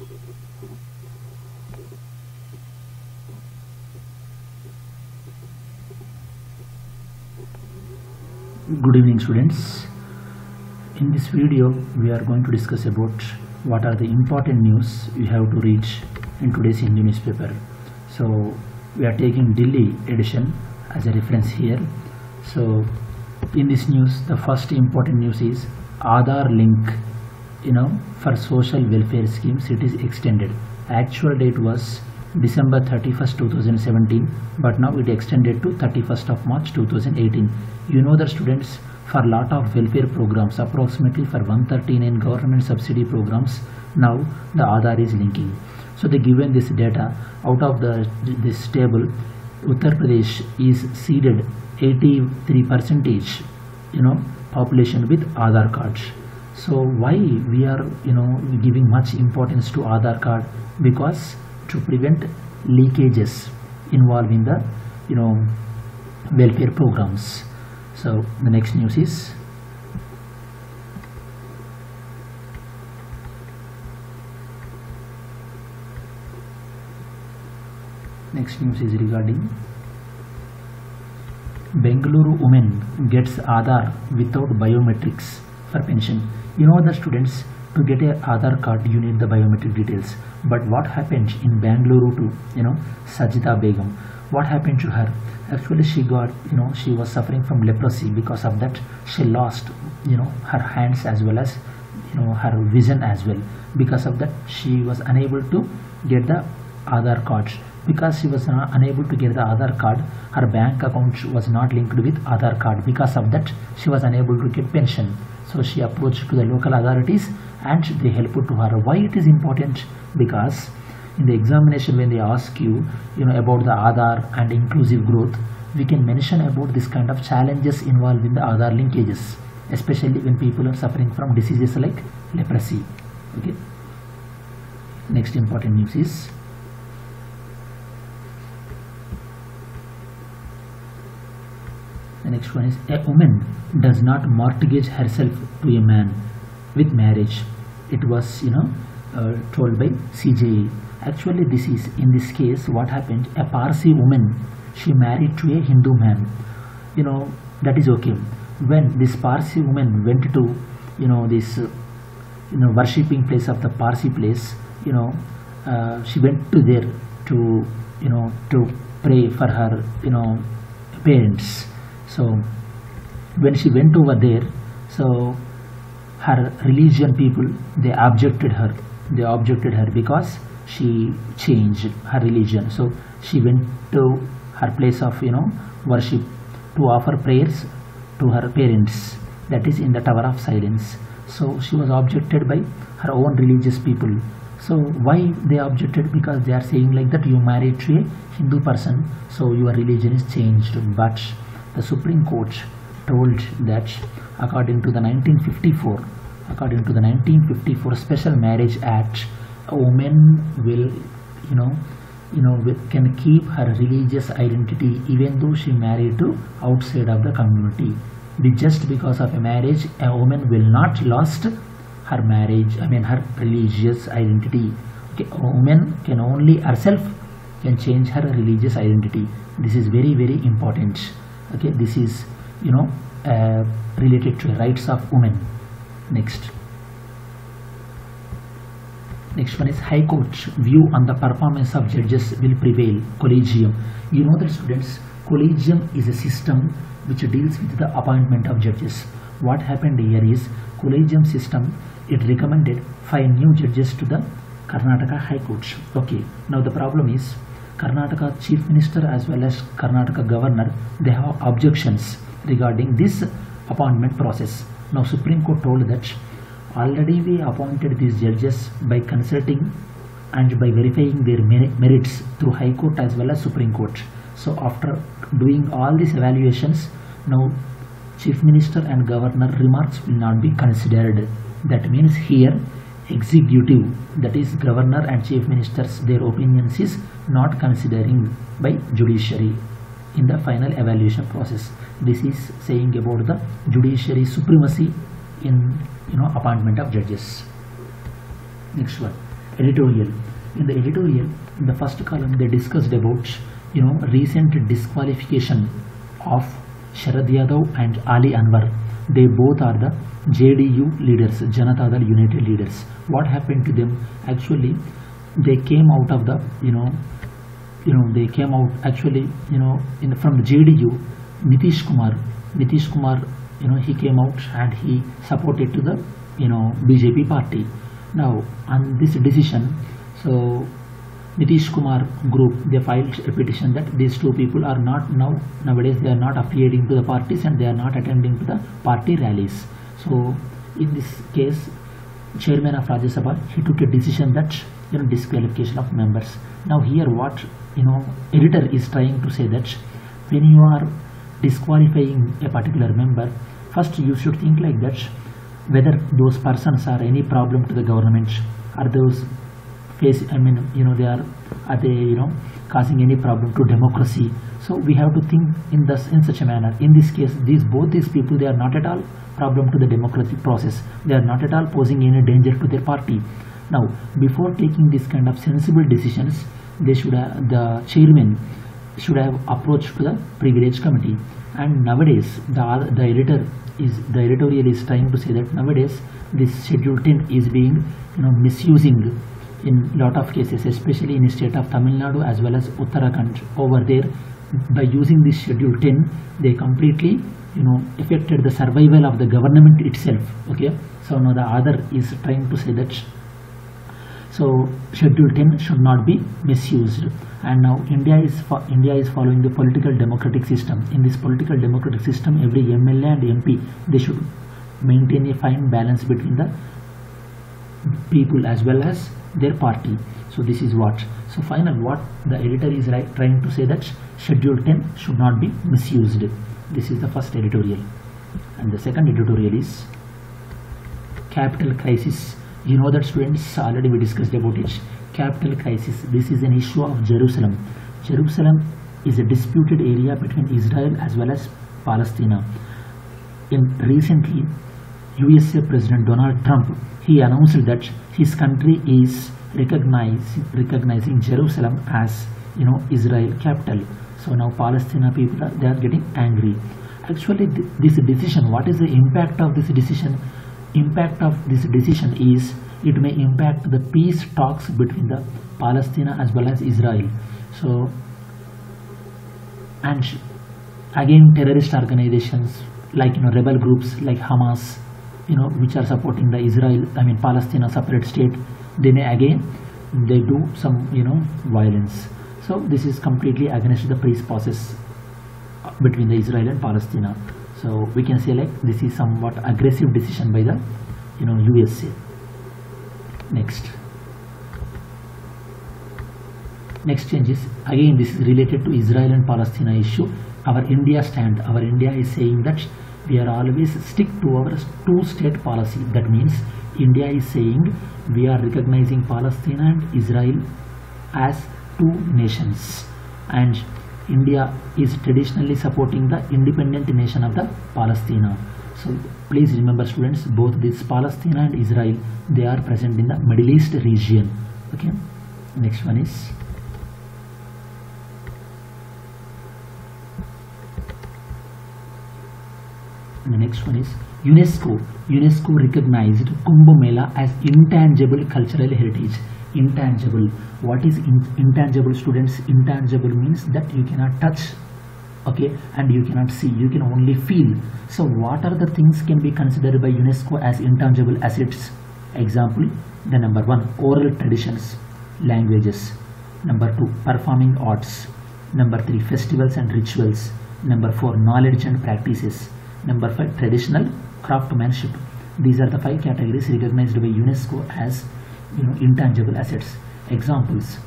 Good evening, students. In this video we are going to discuss about what are the important news you have to read in today's Hindu newspaper. So we are taking Delhi edition as a reference here. So in this news, the first important news is Aadhaar link, for social welfare schemes, it is extended. Actual date was December 31st 2017, but now it extended to 31st of March 2018. You know that students, for lot of welfare programs, approximately for 139 government subsidy programs, now the Aadhaar is linking. So they given this data. Out of this table, Uttar Pradesh is seeded 83% population with Aadhaar cards. So why we are giving much importance to Aadhaar card? Because to prevent leakages involving the welfare programs. So the next news is regarding Bengaluru woman gets Aadhaar without biometrics for pension. You know the students, to get a Aadhaar card you need the biometric details. But what happened in Bengaluru to Sajida Begum? What happened to her? Actually she got she was suffering from leprosy. Because of that she lost her hands as well as her vision as well. Because of that she was unable to get the Aadhaar card. Because she was unable to get the Aadhaar card, her bank account was not linked with Aadhaar card. Because of that she was unable to get pension. So she approached to the local authorities and they helped to her. Why it is important? Because in the examination when they ask you about the Aadhaar and inclusive growth, we can mention about this kind of challenges involved in the Aadhaar linkages, especially when people are suffering from diseases like leprosy. Okay. Next important news is the next one is a woman does not mortgage herself to a man with marriage. It was told by CJE. Actually in this case what happened, a Parsi woman, she married to a Hindu man. That is okay. When this Parsi woman went to this worshipping place of the Parsi place, she went to there to pray for her parents. So when she went over there, so her religion people, they objected her because she changed her religion. So she went to her place of worship to offer prayers to her parents, that is in the Tower of Silence. So she was objected by her own religious people. So why they objected? Because they are saying like that you married to a Hindu person, so your religion is changed. But the Supreme Court told that according to the 1954 Special Marriage Act, a woman will can keep her religious identity even though she married to outside of the community. Just because of a marriage, a woman will not lost her her religious identity. Okay, a woman can only herself can change her religious identity. This is very, very important. Okay, this is related to rights of women. Next one is High Court view on the performance of judges will prevail. Collegium. You know that students, collegium is a system which deals with the appointment of judges. What happened here is collegium system, it recommended 5 new judges to the Karnataka High Court. Okay, now the problem is Karnataka Chief Minister as well as Karnataka Governor, they have objections regarding this appointment process. Now Supreme Court told that already we appointed these judges by consulting and by verifying their merits through High Court as well as Supreme Court. So after doing all these evaluations, now Chief Minister and Governor remarks will not be considered. That means here executive, that is Governor and Chief Ministers, their opinions is not considering by judiciary in the final evaluation process. This is saying about the judiciary supremacy in appointment of judges. Next one, Editorial. In the editorial, in the first column, they discussed about recent disqualification of Sharad Yadav and Ali Anwar. They both are the JDU leaders, Janata Dal United leaders. What happened to them? Actually, they came out of the they came out actually from the JDU. Nitish Kumar, he came out and he supported to the BJP party. Now on this decision, so Nitish Kumar group, they filed a petition that these two people are not nowadays they are not affiliating to the parties and they are not attending to the party rallies. So in this case, chairman of Rajya Sabha, he took a decision that disqualification of members. Now here what editor is trying to say that when you are disqualifying a particular member, first you should think like that, whether those persons are any problem to the government, are those face are they causing any problem to democracy. So we have to think in such a manner. In this case, both these people, they are not at all problem to the democratic process. They are not at all posing any danger to their party. Now before taking this kind of sensible decisions, they should the chairman should have approached to the privilege committee. And nowadays the editorial is trying to say that nowadays this Schedule 10 is being misusing in lot of cases, especially in the state of Tamil Nadu as well as Uttarakhand. Over there, by using this Schedule 10, they completely affected the survival of the government itself. Okay, so now the other is trying to say that so Schedule 10 should not be misused. And now India is following the political democratic system. In this political democratic system, every MLA and MP, they should maintain a fine balance between the people as well as their party. So this is what. So final, what the editor is trying to say that Schedule 10 should not be misused. This is the first editorial. And the second editorial is capital crisis. You know that, students, already we discussed about it. Capital crisis. This is an issue of Jerusalem. Jerusalem is a disputed area between Israel as well as Palestine. Recently, USA President Donald Trump, he announced that his country is recognizing Jerusalem as Israel capital. So now Palestinian people they are getting angry. Actually, this decision, what is the impact of this decision? Impact of this decision is it may impact the peace talks between the Palestine as well as Israel. So, and again terrorist organizations like rebel groups like Hamas, which are supporting the Palestine separate state, they may again do some violence. So this is completely against the peace process between the Israel and Palestine. So we can say like this is somewhat aggressive decision by the USA. Next change is again this is related to Israel and Palestine issue. Our India is saying that we are always stick to our two-state policy. That means India is saying we are recognizing Palestine and Israel as two nations, and India is traditionally supporting the independent nation of the Palestine. So please remember, students, both this Palestine and Israel, they are present in the Middle East region. Okay. Next one is UNESCO. UNESCO recognized Kumbh Mela as intangible cultural heritage. Intangible. What is intangible, students? Intangible means that you cannot touch, okay, and you cannot see, you can only feel. So what are the things can be considered by UNESCO as intangible assets? Example, the number 1, oral traditions, languages. Number 2, performing arts. Number 3, festivals and rituals. Number 4, knowledge and practices. Number 5, traditional craftsmanship. These are the 5 categories recognized by UNESCO as intangible assets. Examples: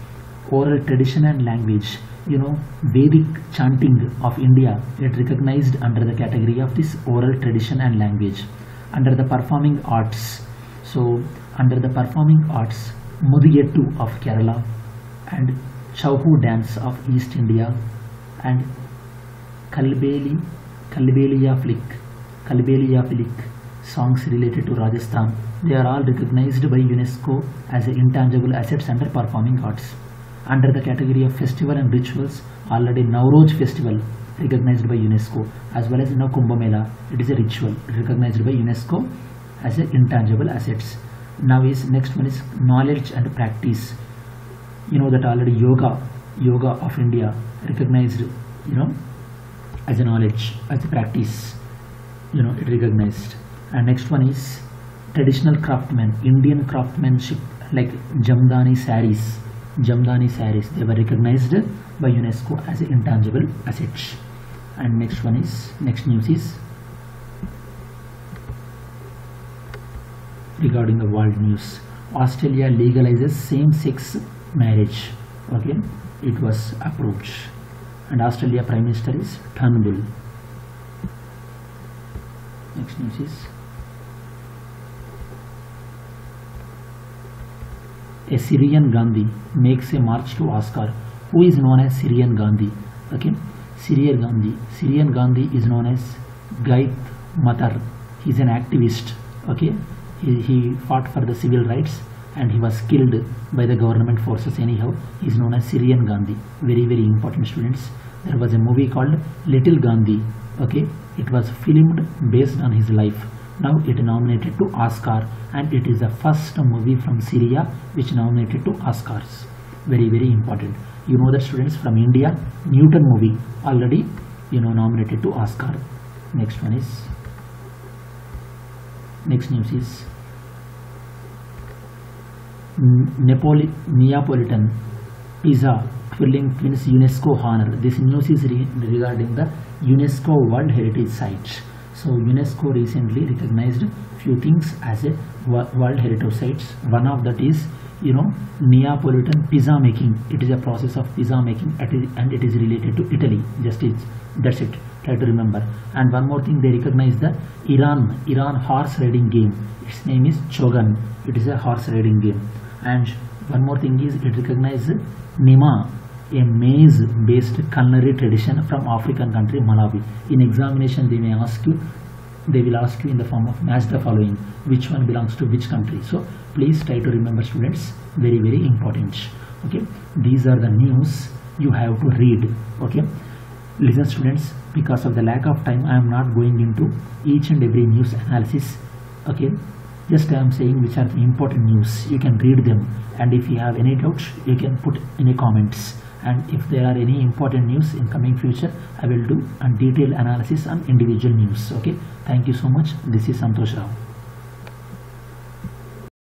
oral tradition and language. Vedic chanting of India, it recognized under the category of this oral tradition and language. Under the performing arts, so under the performing arts, Mudiyettu of Kerala and Chauhu dance of East India and Kalbeliya Flick songs related to Rajasthan. They are all recognized by UNESCO as intangible assets under performing arts. Under the category of festival and rituals, already Nowruz festival recognized by UNESCO, as well as now Kumbh Mela, it is a ritual recognized by UNESCO as a intangible assets. Now is next one is knowledge and practice. You know that already yoga of India recognized, as a knowledge, as a practice, it recognized. And next one is traditional craftsmen, Indian craftsmanship like Jamdani saris, they were recognized by UNESCO as an intangible assets. And next news is regarding the world news. Australia legalizes same-sex marriage. Okay, it was approved. And Australia Prime Minister is Turnbull. Next news is a Syrian Gandhi makes a march to Oscar. Who is known as Syrian Gandhi? Okay, Syrian Gandhi is known as Gaith Matar. He is an activist. Okay, he fought for the civil rights and he was killed by the government forces. Anyhow, he is known as Syrian Gandhi. Very, very important, students. There was a movie called Little Gandhi. Okay, it was filmed based on his life. Now it nominated to Oscar, and it is the first movie from Syria which nominated to Oscars. Very, very important. You know that, students, from India, Newton movie already nominated to Oscar. Next news is Neapolitan pizza twins UNESCO honor. This news is regarding the UNESCO World Heritage Site. So UNESCO recently recognized few things as a World Heritage Sites. One of that is Neapolitan pizza making. It is a process of pizza making, and it is related to Italy. That's it. Try to remember. And one more thing, they recognize the Iran horse riding game. Its name is Chogan. It is a horse riding game. And one more thing is, it recognizes Nima, a maize-based culinary tradition from African country Malawi. In examination, they will ask you in the form of match the following, which one belongs to which country. So please try to remember, students. Very, very important. Okay, these are the news you have to read. Okay, listen, students, because of the lack of time, I am not going into each and every news analysis. Okay, just I am saying which are the important news. You can read them, and if you have any doubts, you can put in the comments. And if there are any important news in coming future, I will do a detailed analysis on individual news. Okay, thank you so much. This is Santhosh Rao.